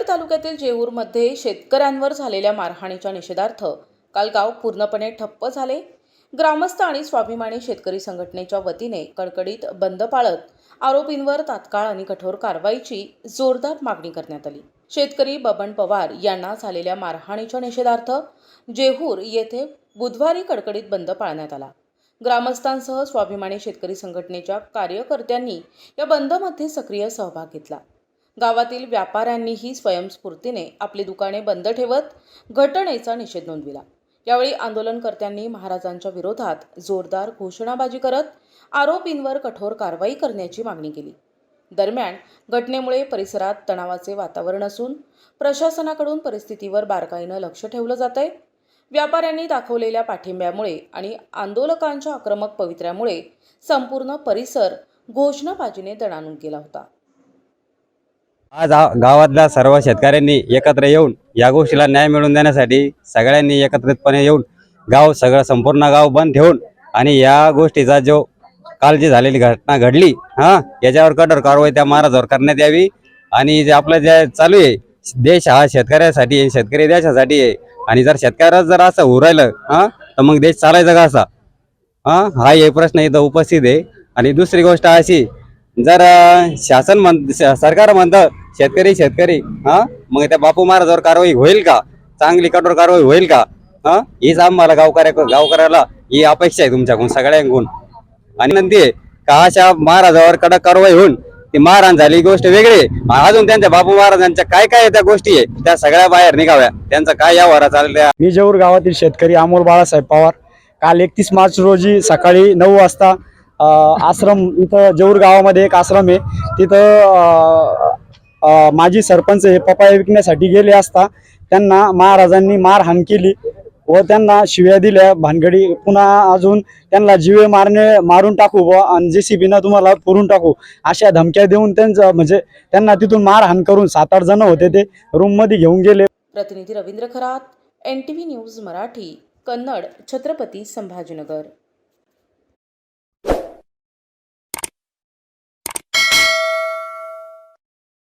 तालुक्यातील जेऊरमध्ये शेतकऱ्यांवर झालेल्या मारहाणीच्या निषेधार्थ काल गाव पूर्णपणे ठप्प झाले। ग्रामस्थ आणि स्वाभिमानी शेतकरी संघटनेच्या वतीने कडकडीत बंद पाळत आरोपींवर तात्काळ आणि कठोर कारवाईची जोरदार मागणी करण्यात आली। शेतकरी बबन पवार यांना झालेल्या मारहाणीच्या निषेधार्थ जेऊर येथे बुधवारी कडकडीत बंद पाळण्यात आला। ग्रामस्थांसह स्वाभिमानी शेतकरी संघटनेच्या कार्यकर्त्यांनी या बंदमध्ये सक्रिय सहभाग घेतला। गावातील व्यापाऱ्यांनीही स्वयंस्फूर्तीने आपली दुकाने बंद ठेवत घटनेचा निषेध नोंदविला। यावेळी आंदोलनकर्त्यांनी महाराजांच्या विरोधात जोरदार घोषणाबाजी करत आरोपींवर कठोर कारवाई करण्याची मागणी केली। दरम्यान घटनेमुळे परिसरात तणावाचे वातावरण असून प्रशासनाकडून परिस्थितीवर बारकाईने लक्ष ठेवलं जातंय। व्यापाऱ्यांनी दाखवलेल्या पाठिंब्यामुळे आणि आंदोलकांच्या आक्रमक पवित्र्यामुळे संपूर्ण परिसर घोषणाबाजीने दणाणून गेला होता। आज गावातल्या सर्व शेतकऱ्यांनी एकत्र येऊन या गोष्टीला न्याय मिळवून देण्यासाठी सगळ्यांनी एकत्रितपणे येऊन सगळं संपूर्ण गाव बंद ठेवून आणि या गोष्टीचा जो काल जी झालेली घटना घडली याच्यावर कठोर कारवाई त्या महाराजावर करण्यात यावी। आणि जे आपलं जे चालू आहे देश हा शेतकऱ्यासाठी आहे, शेतकरी देशासाठी आहे आणि जर शेतकऱ्याच जर असं होऊ राहिलं तर मग देश चालायचा कसा हा हे प्रश्न इथं उपस्थित आहे। आणि दुसरी गोष्ट अशी जर सरकार म्हणतं शेतकरी मग त्या बापू महाराजावर कारवाई होईल का, चांगली कठोर कारवाई होईल का हीच आम्हाला गावकऱ्याला ही अपेक्षा आहे तुमच्याकडून सगळ्यांकडून। आणि नंतर का अशा महाराजावर कडक कारवाई होऊन ती मारहाण झाली गोष्ट वेगळी, अजून त्यांच्या बापू महाराजांच्या काय काय त्या गोष्टी आहे त्या सगळ्या बाहेर निघाव्या, त्यांचा काय यावर चालल्या। मी जेऊर गावातील शेतकरी अमोल बाळासाहेब पवार काल 31 मार्च रोजी सकाळी 9 वाजता आश्रम इथं जेऊर गावामध्ये एक आश्रम आहे तिथं माजी सरपंच हे पपाया विकण्यासाठी गेले असता त्यांना महाराजांनी मारहाण केली व त्यांना शिव्या दिल्या भानगडी, पुन्हा अजून त्यांना जीवे मारून टाकू व JCB तुम्हाला पुरून टाकू अशा धमक्या देऊन त्यांचं म्हणजे त्यांना तिथून मारहाण करून 7-8 जण होते ते रूम मध्ये घेऊन गेले। प्रतिनिधी रवींद्र खरात, NTV न्यूज मराठी, कन्नड, छत्रपती संभाजीनगर।